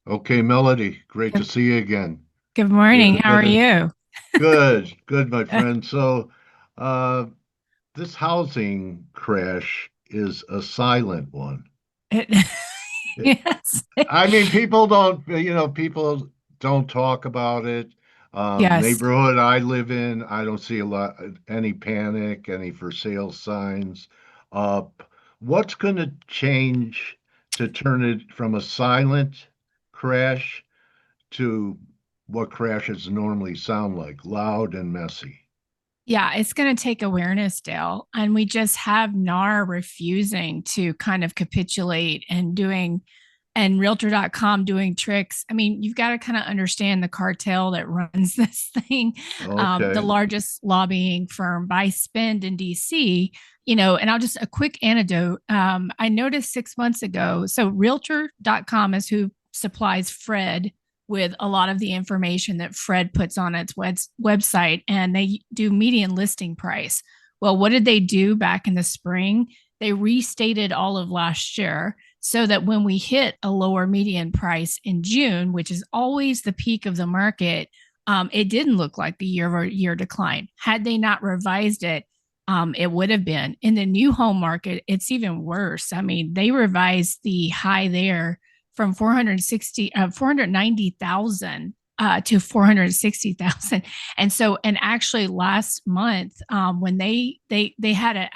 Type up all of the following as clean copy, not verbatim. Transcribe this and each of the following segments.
Okay, Melody, great to Good, see you again. good We had morning. a How bit are of you? good, my friend. Uh, this housing crash is a silent one. It- yes. I mean, people don't talk about it. Yes. Neighborhood I live in, I don't see any panic, any for sale signs. Uh, what's going to change to turn it from a silent crash to what crashes normally sound like, loud and messy? Yeah, it's going to take awareness, Dale. And we just have NAR refusing to kind of capitulate and Realtor.com doing tricks. I mean, you've got to kind of understand the cartel that runs this thing, the Okay. largest lobbying firm by spend in DC. And I'll just a quick anecdote. I noticed 6 months ago. So Realtor.com is who supplies Fred with a lot of the information that Fred puts on its website, and they do median listing price. Well, what did they do back in the spring? They restated all of last year so that when we hit a lower median price in June, which is always the peak of the market, it didn't look like the year over year decline. Had they not revised it, it would have been. In the new home market, it's even worse. I mean, they revised the high there from 490,000 to 460,000. And actually last month, when they had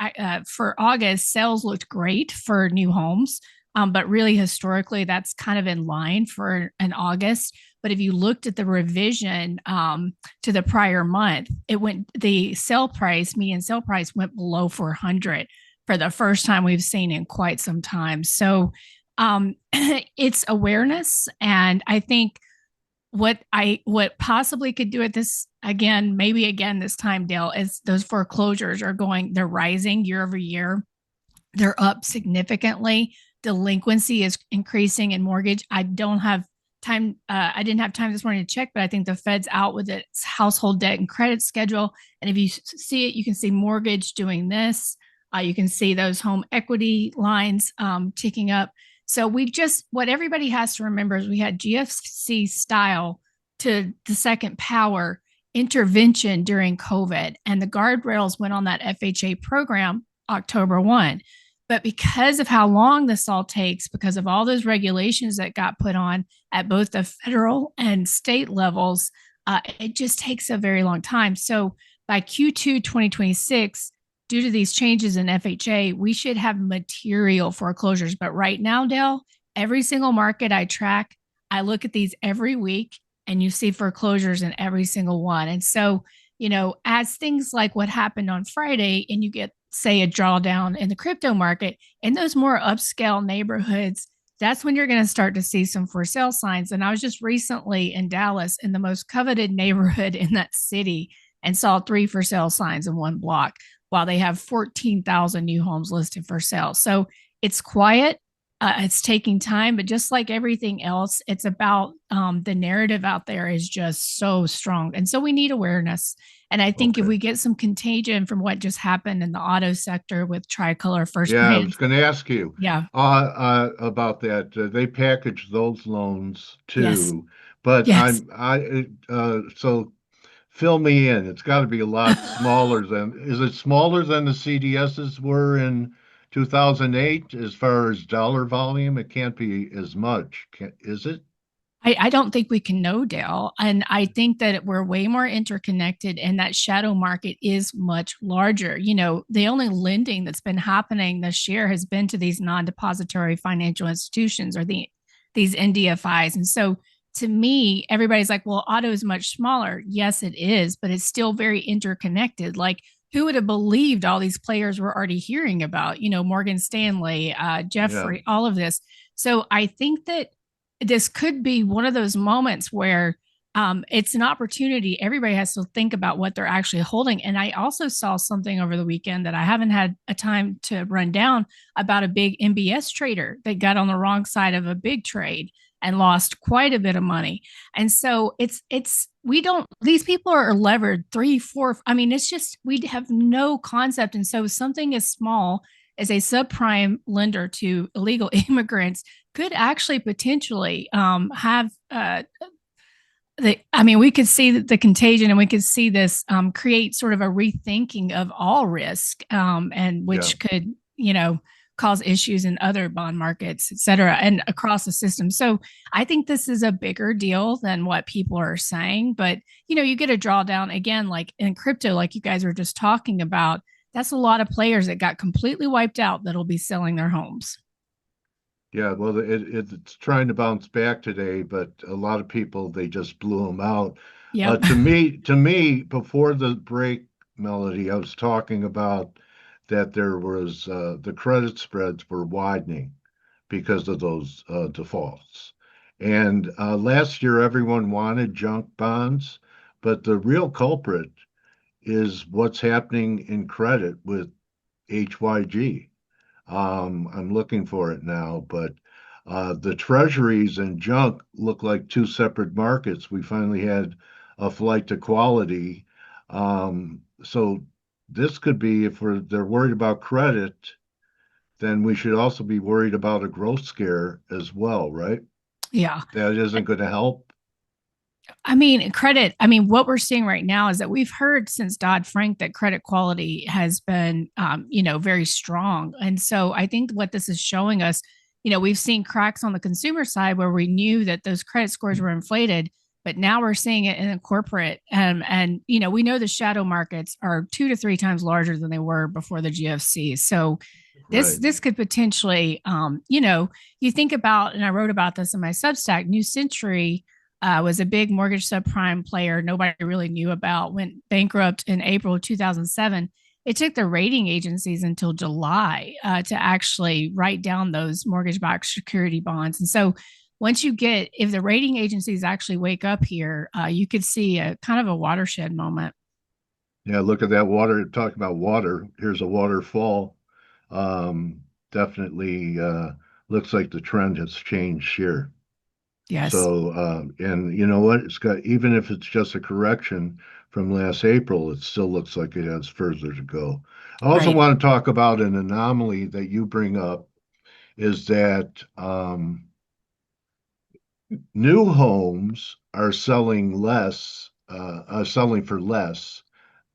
for August, sales looked great for new homes. But really historically, that's kind of in line for an August. But if you looked at the revision to the prior month, the median sale price went below 400 for the first time we've seen in quite some time. So it's awareness. And I think what possibly could do it this again, maybe again this time, Dale, is those foreclosures they're rising year over year. They're up significantly. Delinquency is increasing in mortgage. I didn't have time this morning to check, but I think the Fed's out with its household debt and credit schedule. And if you see it, you can see mortgage doing this. You can see those home equity lines ticking up. So what everybody has to remember is we had GFC style to the second power intervention during COVID, and the guardrails went on that FHA program October 1. But because of how long this all takes, because of all those regulations that got put on at both the federal and state levels, it just takes a very long time. So by Q2 2026, due to these changes in FHA, we should have material foreclosures. But right now, Dale, every single market I track, I look at these every week and you see foreclosures in every single one. And so, as things like what happened on Friday, and you get, say, a drawdown in the crypto market in those more upscale neighborhoods, that's when you're going to start to see some for sale signs. And I was just recently in Dallas in the most coveted neighborhood in that city and saw three for sale signs in one block while they have 14,000 new homes listed for sale. So it's quiet. It's taking time, but just like everything else, it's about the narrative out there is just so strong. And so we need awareness. And I think if Okay. we get some contagion from what just happened in the auto sector with Tricolor First Yeah, I was Brands, going to ask you yeah, about that. They package those loans yes, too, but yes. so fill me in. It's got to be a lot smaller is it smaller than the CDSs were in 2008 as far as dollar volume? It can't be as much, is it? I don't think we can know, Dale. And I think that we're way more interconnected, and that shadow market is much larger. The only lending that's been happening this year has been to these non-depository financial institutions, or these NDFIs. And so to me, everybody's like, well, auto is much smaller. Yes, it is, but it's still very interconnected. Like, who would have believed all these players we're already hearing about? Morgan Stanley, Yeah. Jeffrey, all of this. So I think that this could be one of those moments where it's an opportunity. Everybody has to think about what they're actually holding. And I also saw something over the weekend that I haven't had a time to run down about a big MBS trader that got on the wrong side of a big trade and lost quite a bit of money. And so we don't, these people are levered three, four. I mean, it's just, we have no concept. And so something is small. as a subprime lender to illegal immigrants could actually potentially have I mean, we could see the contagion, and we could see this create sort of a rethinking of all risk, and Yeah. which could, cause issues in other bond markets, et cetera, and across the system. So I think this is a bigger deal than what people are saying. But, you get a drawdown again, like in crypto, like you guys were just talking about. That's a lot of players that got completely wiped out that'll be selling their homes. Yeah, well, it's trying to bounce back today, but a lot of people they just blew them out. Yep. To me, before the break, Melody, I was talking about that there was the credit spreads were widening because of those defaults. And last year, everyone wanted junk bonds, but the real culprit is what's happening in credit with HYG. I'm looking for it now, but the treasuries and junk look like two separate markets. We finally had a flight to quality. So this could be if they're worried about credit, then we should also be worried about a growth scare as well, right? Yeah. That isn't going to help. I mean, what we're seeing right now is that we've heard since Dodd-Frank that credit quality has been, very strong. And so I think what this is showing us, we've seen cracks on the consumer side where we knew that those credit scores were inflated, but now we're seeing it in the corporate. And we know the shadow markets are 2 to 3 times larger than they were before the GFC. So this Right. this could potentially, you think about, and I wrote about this in my Substack, New Century was a big mortgage subprime player nobody really knew about, went bankrupt in April of 2007. It took the rating agencies until July to actually write down those mortgage backed security bonds. And so if the rating agencies actually wake up here, you could see a kind of a watershed moment. Yeah, look at that water. Talk about water. Here's a waterfall. Definitely looks like the trend has changed here. Yes. So, and you know what? It's got, even if it's just a correction from last April, it still looks like it has further to go. I also Right. want to talk about an anomaly that you bring up is that new homes are selling for less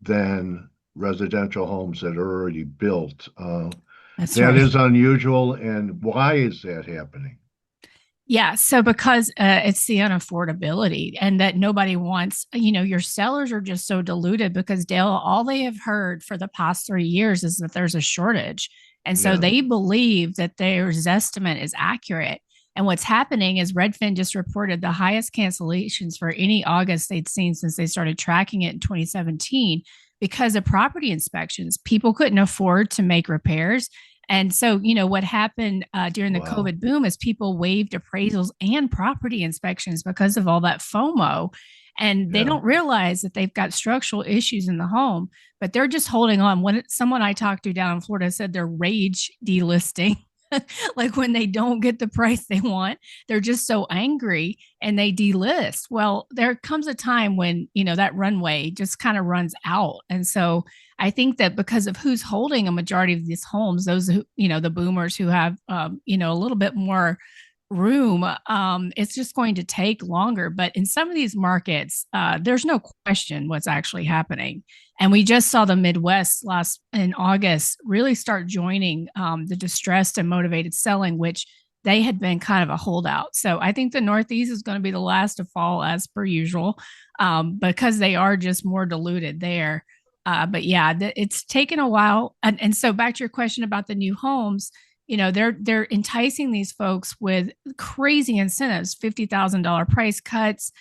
than residential homes that are already built. That's That right. is unusual. And why is that happening? Yeah. So because it's the unaffordability, and that nobody wants, your sellers are just so diluted because Dale, all they have heard for the past 3 years is that there's a shortage. And so Yeah, they believe that their estimate is accurate. And what's happening is Redfin just reported the highest cancellations for any August they'd seen since they started tracking it in 2017 because of property inspections. People couldn't afford to make repairs, and so, what happened during the wow. COVID boom is people waived appraisals and property inspections because of all that FOMO. And they Yeah, don't realize that they've got structural issues in the home, but they're just holding on. When someone I talked to down in Florida said they're rage delisting, like when they don't get the price they want, they're just so angry and they delist. Well, there comes a time when, that runway just kind of runs out. And so I think that because of who's holding a majority of these homes, those who, the boomers who have, a little bit more room, it's just going to take longer. But in some of these markets, there's no question what's actually happening. And we just saw the Midwest last in August really start joining the distressed and motivated selling, which they had been kind of a holdout. So I think the Northeast is going to be the last to fall as per usual, because they are just more diluted there. But yeah, it's taken a while. And so back to your question about the new homes, they're enticing these folks with crazy incentives, $50,000 price cuts.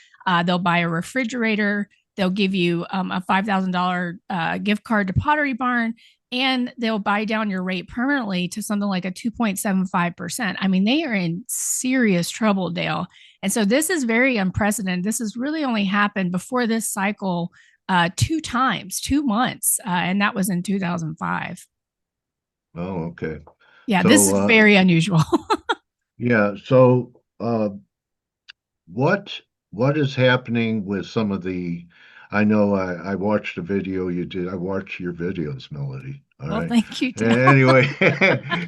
They'll buy a refrigerator. They'll give you a $5,000 gift card to Pottery Barn, and they'll buy down your rate permanently to something like a 2.75%. I mean, they are in serious trouble, Dale. And so this is very unprecedented. This has really only happened before this cycle 2 times, 2 months, and that was in 2005. oh, okay. Yeah, this So, is very unusual. yeah, so what what is happening with some of the I know I watched a video you did. I watch your videos, Melody. All Well, right. thank you, Dale. Anyway,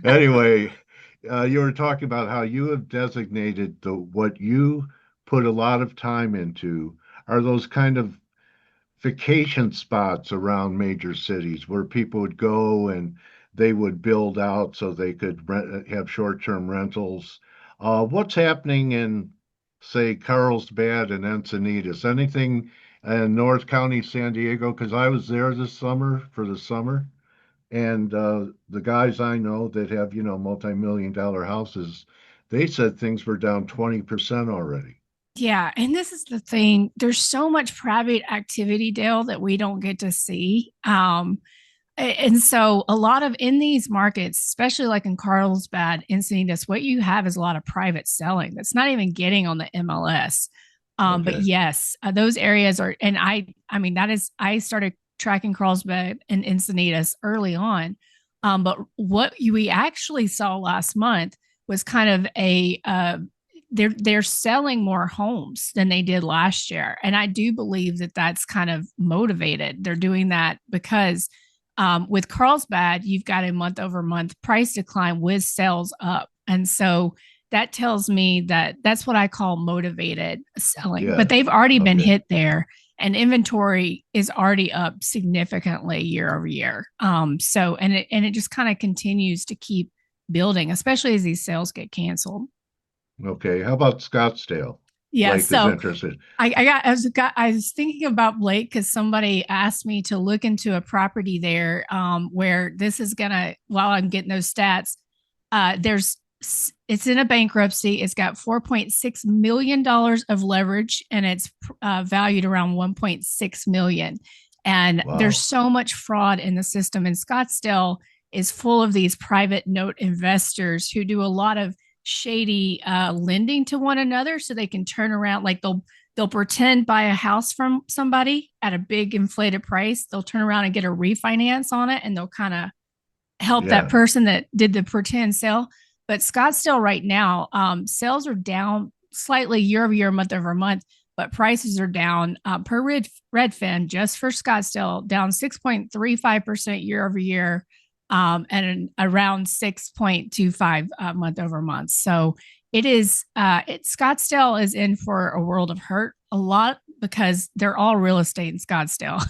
anyway, you were talking about how you have designated the what you put a lot of time into are those kind of vacation spots around major cities where people would go and they would build out so they could have short-term rentals. What's happening in, say, Carlsbad and Encinitas? Anything in North County, San Diego? Because I was there this summer for the summer, and the guys I know that have, multi-million dollar houses, they said things were down 20% already. Yeah, and this is the thing. There's so much private activity, Dale, that we don't get to see. And so a lot of in these markets, especially like in Carlsbad, Encinitas, what you have is a lot of private selling that's not even getting on the MLS. But Okay. yes, those areas are, and I mean, that is, I started tracking Carlsbad and Encinitas early on. But what we actually saw last month was kind of they're selling more homes than they did last year, and I do believe that that's kind of motivated. They're doing that because with Carlsbad, you've got a month over month price decline with sales up. And so that tells me that that's what I call motivated selling, but Yes. they've already been Okay. hit there and inventory is already up significantly year over year. And it just kind of continues to keep building, especially as these sales get canceled. Okay. How about Scottsdale? Yeah. Blake is So interested. I was thinking about Blake because somebody asked me to look into a property there where this is gonna while I'm getting those stats, there's it's in a bankruptcy. It's got $4.6 million of leverage and it's valued around 1.6 million. And there's Wow. so much fraud in the system. And Scottsdale is full of these private note investors who do a lot of shady lending to one another so they can turn around like they'll pretend buy a house from somebody at a big inflated price. They'll turn around and get a refinance on it and they'll kind of help that Yeah. person that did the pretend sale. But Scottsdale right now, sales are down slightly year over year, month over month, but prices are down per Redfin just for Scottsdale, down 6.35% year over year, and around 6.25 month over month. So Scottsdale is in for a world of hurt a lot because they're all real estate in Scottsdale.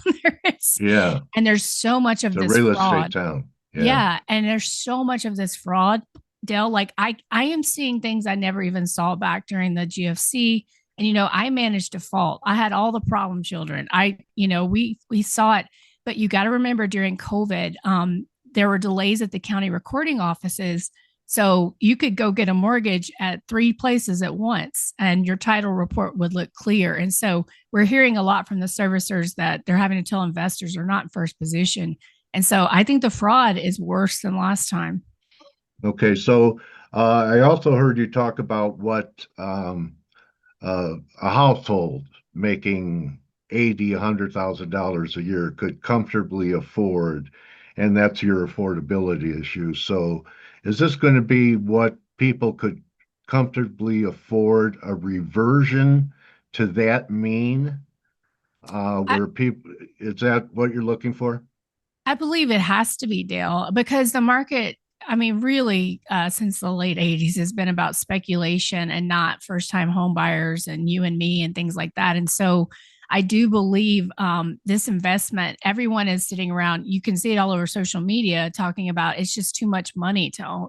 Yeah. And there's so much It's of a this real estate fraud. town. Yeah. Yeah, and there's so much of this fraud, Dale. Like I am seeing things I never even saw back during the GFC. And I managed default. I had all the problem children. We saw it, but you got to remember during COVID, there were delays at the county recording offices. So you could go get a mortgage at three places at once and your title report would look clear. And so we're hearing a lot from the servicers that they're having to tell investors they're not in first position. And so I think the fraud is worse than last time. Okay. So I also heard you talk about what a household making 80, $100,000 a year could comfortably afford, and that's your affordability issue. So, is this going to be what people could comfortably afford, a reversion to that mean, I, where people, is that what you're looking for? I believe it has to be, Dale, because the market, I mean, really, since the late 80s has been about speculation and not first time home buyers and you and me and things like that. And so I do believe this investment, everyone is sitting around, you can see it all over social media talking about it's just too much money to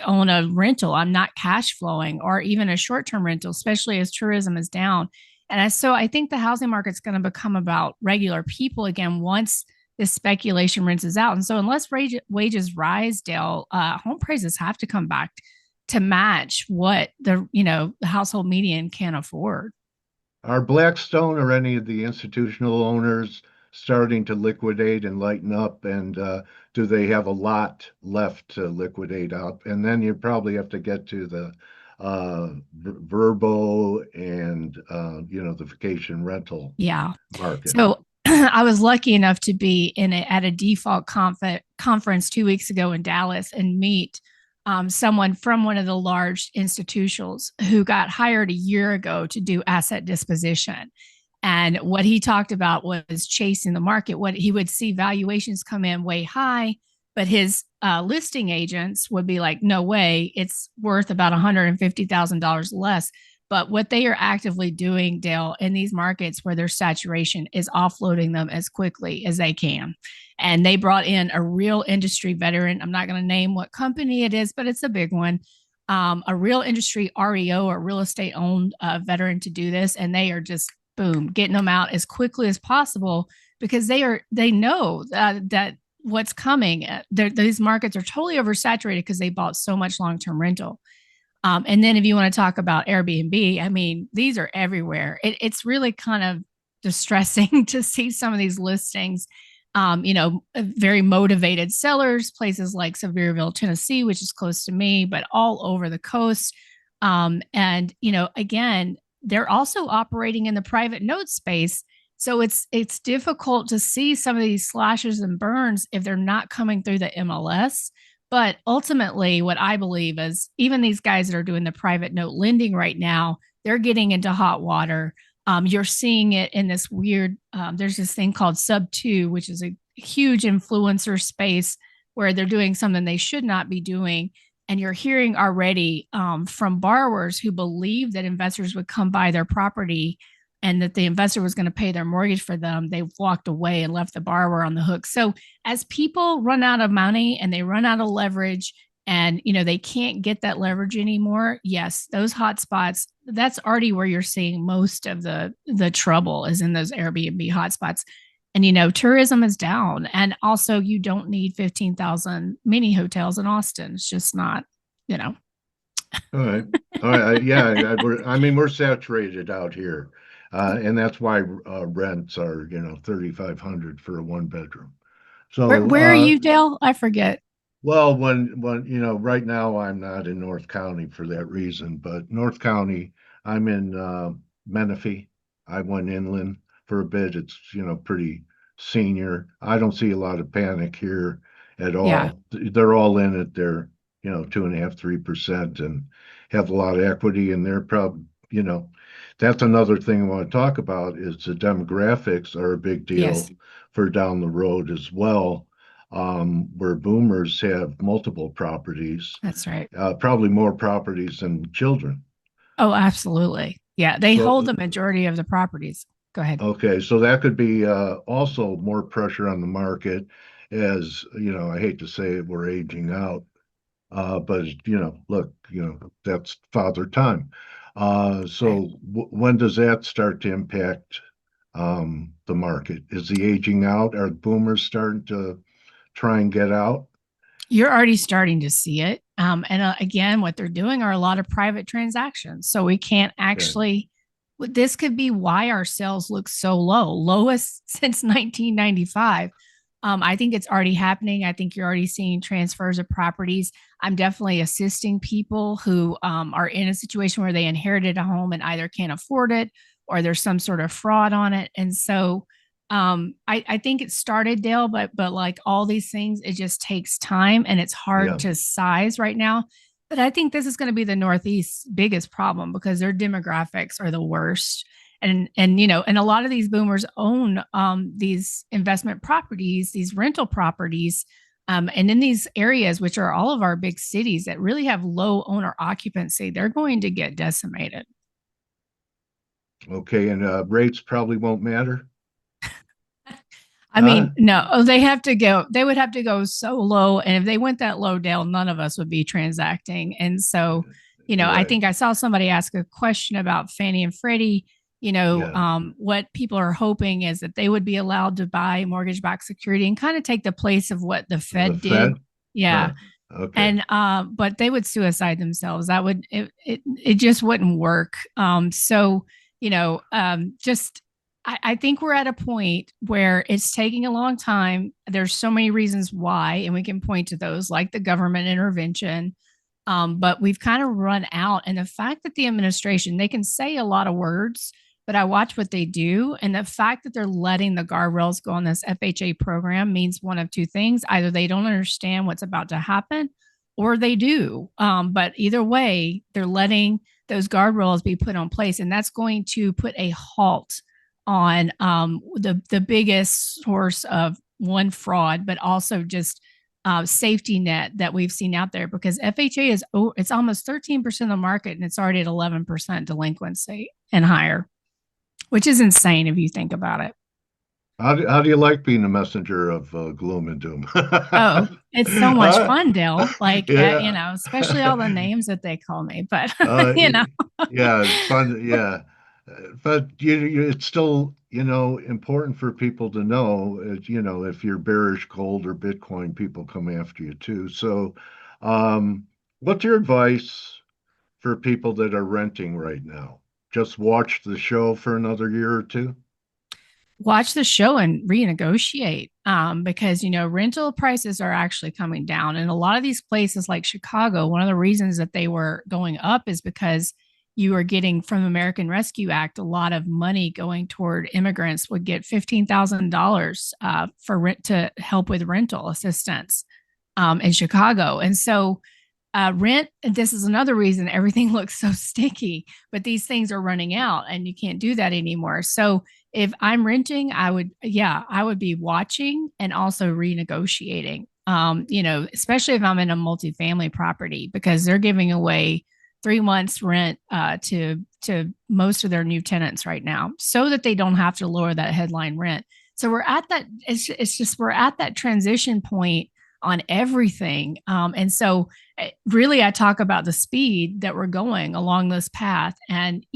own a rental. I'm not cash flowing or even a short term rental, especially as tourism is down. So I think the housing market's going to become about regular people again once this speculation rinses out. And so, unless wages rise, Dale, home prices have to come back to match what the household median can afford. Are Blackstone or any of the institutional owners starting to liquidate and lighten up? And do they have a lot left to liquidate up? And then you probably have to get to the Verbo and the vacation rental Yeah. market. So I was lucky enough to be at a default conference 2 weeks ago in Dallas and meet someone from one of the large institutions who got hired a year ago to do asset disposition. And what he talked about was chasing the market. What he would see valuations come in way high. but his listing agents would be like, no way, it's worth about $150,000 less. But what they are actively doing, Dale, in these markets where there's saturation is offloading them as quickly as they can. And they brought in a real industry veteran. I'm not going to name what company it is, but it's a big one. A real industry REO or real estate owned veteran to do this. And they are just, boom, getting them out as quickly as possible because they know that what's coming. These markets are totally oversaturated because they bought so much long-term rental. And then if you want to talk about Airbnb, I mean, these are everywhere. It's really kind of distressing to see some of these listings. Very motivated sellers, places like Sevierville, Tennessee, which is close to me, but all over the coast. And again, they're also operating in the private note space. So it's difficult to see some of these slashes and burns if they're not coming through the MLS. But ultimately, what I believe is even these guys that are doing the private note lending right now, they're getting into hot water. You're seeing it in this weird, there's this thing called Sub2, which is a huge influencer space where they're doing something they should not be doing. And you're hearing already from borrowers who believe that investors would come buy their property and that the investor was going to pay their mortgage for them. They've walked away and left the borrower on the hook. So as people run out of money and they run out of leverage and they can't get that leverage anymore, yes, those hot spots, that's already where you're seeing most of the trouble is in those Airbnb hotspots. And tourism is down, and also you don't need 15,000 mini hotels in Austin. It's just not. All right. All right. Yeah. We're saturated out here. And that's why rents are, 3,500 for a one bedroom. So, where are you, Dale? I forget. well, when right now I'm not in North County for that reason, but North County, I'm in Menifee. I went inland for a bit. It's pretty senior. I don't see a lot of panic here at Yeah. all. They're all in it. They're 2.5, 3%, and have a lot of equity, and they're probably that's another thing I want to talk about is the demographics are a big deal Yes. for down the road as well, where boomers have multiple properties, That's right. probably more properties than children. Oh, absolutely. Yeah. They hold So, the majority of the properties. Go ahead. okay, so that could be also more pressure on the market as, I hate to say it, we're aging out. But look, that's father time. Right. So when does that start to impact the market? Is the aging out? Are boomers starting to try and get out? You're already starting to see it. And again, what they're doing are a lot of private transactions. So we can't Okay. actually, this could be why our sales look so low, lowest since 1995. I think it's already happening. I think you're already seeing transfers of properties. I'm definitely assisting people who are in a situation where they inherited a home and either can't afford it or there's some sort of fraud on it. And so I think it started, Dale, but like all these things, it just takes time and it's hard Yeah. to size right now. But I think this is going to be the Northeast's biggest problem because their demographics are the worst. And a lot of these boomers own these investment properties, these rental properties, and in these areas, which are all of our big cities that really have low owner occupancy, they're going to get decimated. Okay. And rates probably won't matter. I Huh? mean, no, they would have to go so low. And if they went that low, Dale, none of us would be transacting. And so, I Right. think I saw somebody ask a question about Fannie and Freddie. Yeah. What people are hoping is that they would be allowed to buy mortgage backed security and kind of take the place of what the The Fed did. Fed? Yeah. Huh. Okay. And but they would suicide themselves. That would it just wouldn't work. So just I think we're at a point where it's taking a long time. There's so many reasons why, and we can point to those like the government intervention. But we've kind of run out. And the fact that the administration, they can say a lot of words, but I watch what they do. And the fact that they're letting the guardrails go on this FHA program means one of two things. Either they don't understand what's about to happen or they do. But either way, they're letting those guardrails be put on place. And that's going to put a halt on the biggest source of one fraud, but also just safety net that we've seen out there, because FHA is it's almost 13% of the market and it's already at 11% delinquency and higher, which is insane if you think about it. How do you like being a messenger of gloom and doom? Oh, it's so much fun, Dale. Like, Yeah. especially all the names that they call me. But, Uh, you know, yeah, it's fun. Yeah. But it's still, important for people to know, if you're bearish gold or Bitcoin, people come after you too. So, um, what's your advice for people that are renting right now? Just watch the show for another year or two? watch the show and renegotiate, because rental prices are actually coming down, and a lot of these places like Chicago, one of the reasons that they were going up is because you are getting from American Rescue Act a lot of money going toward immigrants would get $15,000 for rent to help with rental assistance in Chicago. And so rent, this is another reason everything looks so sticky, but these things are running out and you can't do that anymore. So if I'm renting, I would be watching and also renegotiating. Especially if I'm in a multifamily property, because they're giving away 3 months rent to most of their new tenants right now, so that they don't have to lower that headline rent. So we're at that. It's just we're at that transition point on everything, and so really I talk about the speed that we're going along this path, and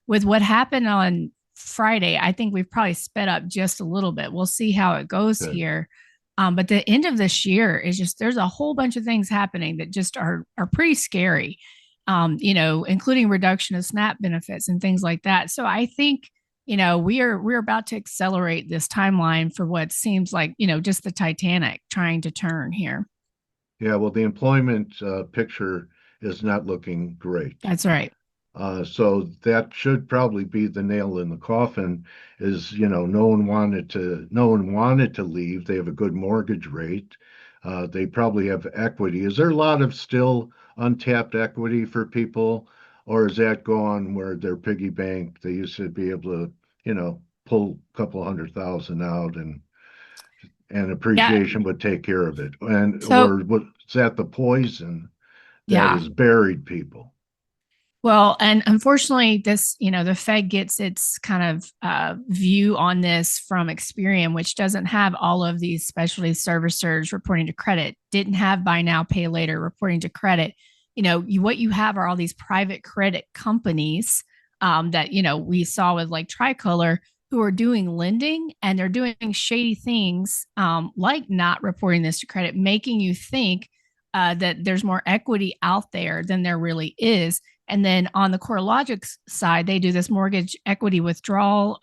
with what happened on Friday, I think we've probably sped up just a little bit. We'll see how it goes Okay. here. But the end of this year is just there's a whole bunch of things happening that just are pretty scary, including reduction of SNAP benefits and things like that. So I think we're about to accelerate this timeline for what seems like just the Titanic trying to turn here. Yeah, well, the employment picture is not looking great. That's right. So that should probably be the nail in the coffin is, no one wanted to leave. They have a good mortgage rate. They probably have equity. Is there a lot of still untapped equity for people, or is that gone where their piggy bank, they used to be able to, pull a couple 100,000 out and Yeah. appreciation would take care of it. And So or what's that the poison that yeah. has buried people? Well, and unfortunately, the Fed gets its kind of view on this from Experian, which doesn't have all of these specialty servicers reporting to credit, didn't have buy now, pay later reporting to credit. What you have are all these private credit companies that, we saw with like Tricolor, who are doing lending, and they're doing shady things, like not reporting this to credit, making you think that there's more equity out there than there really is. And then on the CoreLogic side, they do this mortgage equity withdrawal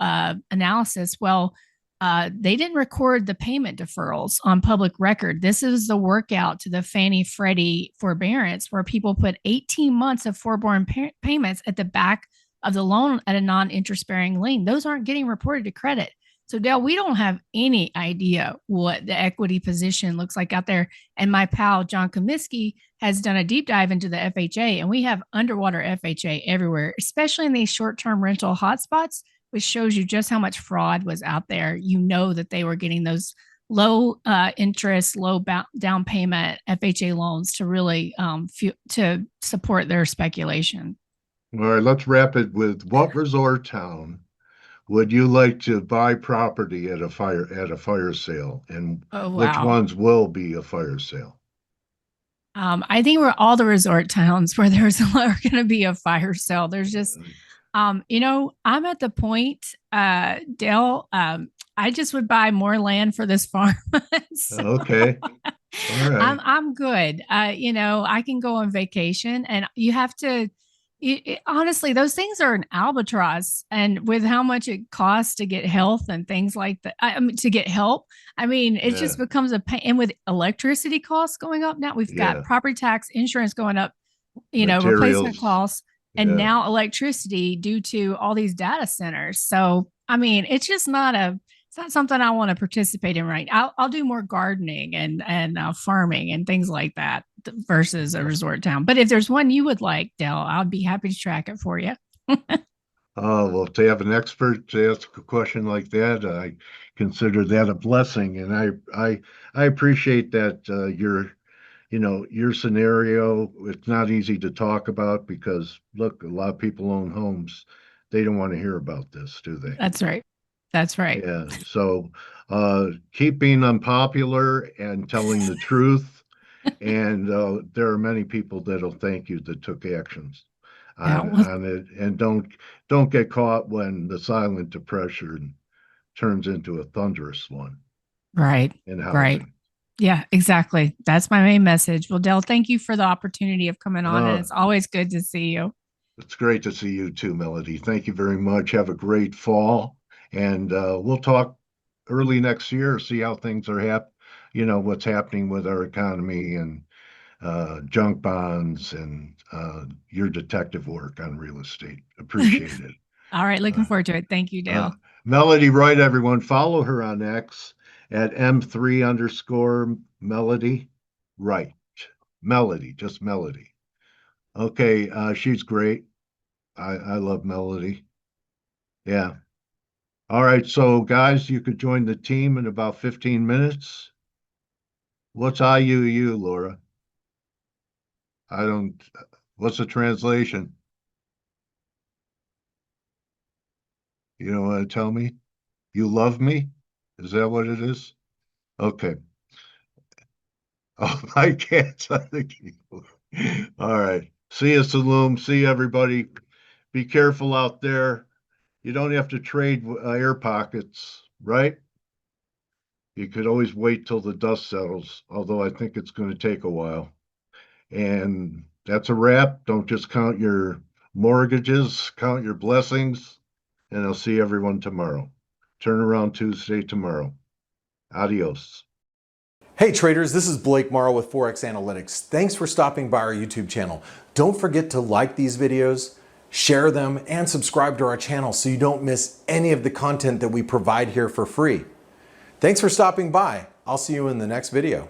analysis. Well, they didn't record the payment deferrals on public record. This is the workout to the Fannie Freddie forbearance, where people put 18 months of forborne payments at the back of the loan at a non-interest bearing lien. Those aren't getting reported to credit. So, Dale, we don't have any idea what the equity position looks like out there. And my pal, John Comiskey, has done a deep dive into the FHA, and we have underwater FHA everywhere, especially in these short term rental hotspots, which shows you just how much fraud was out there. That they were getting those low interest, low down payment FHA loans to really to support their speculation. All right, let's wrap it with what resort town would you like to buy property at a fire sale, and Oh, which wow. ones will be a fire sale? I think we're all the resort towns where there's going to be a fire sale. There's just, I'm at the point, Dale, I just would buy more land for this farm. So Okay, all right. I'm good. I can go on vacation, and you have to. Honestly, those things are an albatross, and with how much it costs to get health and things like that, I mean, to get help, I mean, it Yeah, just becomes a pain. And with electricity costs going up now, we've got yeah. property tax, insurance going up, replacement Materials. costs, and Yeah. now electricity due to all these data centers. So, I mean, it's not something I want to participate in. Right. I'll do more gardening and farming and things like that versus a resort town. But if there's one you would like, Dell, I'd be happy to track it for you. Well, to have an expert to ask a question like that, I consider that a blessing, and I appreciate that your scenario. It's not easy to talk about because look, a lot of people own homes. They don't want to hear about this, do they? That's right. That's right. Yeah. So keep being unpopular and telling the truth. And there are many people that'll thank you that took actions Yeah. on Well, on it, and don't get caught when the silent depression turns into a thunderous one right. in Right. housing. Yeah, exactly. That's my main message. Well, Dell, thank you for the opportunity of coming on, and Uh, it's always good to see you. it's great to see you too, Melody. Thank you very much. Have a great fall, and we'll talk early next year. See how things are what's happening with our economy and junk bonds and your detective work on real estate. Appreciate it. All right. Looking Uh, forward to it. Thank you, uh, Dale. Melody Wright, everyone, follow her on X at M3_Melody Wright. Melody, just Melody. Okay, she's great. I love Melody. Yeah. All right, so guys, you could join the team in about 15 minutes. What's IUU, Laura? I don't, what's the translation? You don't want to tell me? You love me? Is that what it is? Okay. Oh, my cat's on the keyboard. All right. See you, Saloom. See you, everybody. Be careful out there. You don't have to trade air pockets, right? You could always wait till the dust settles, although I think it's going to take a while. And that's a wrap. Don't just count your mortgages, count your blessings. And I'll see everyone tomorrow. Turn around Tuesday tomorrow. Adios. Hey traders, this is Blake Morrow with ForexAnalytix. Thanks for stopping by our YouTube channel. Don't forget to like these videos, share them, and subscribe to our channel so you don't miss any of the content that we provide here for free. Thanks for stopping by. I'll see you in the next video.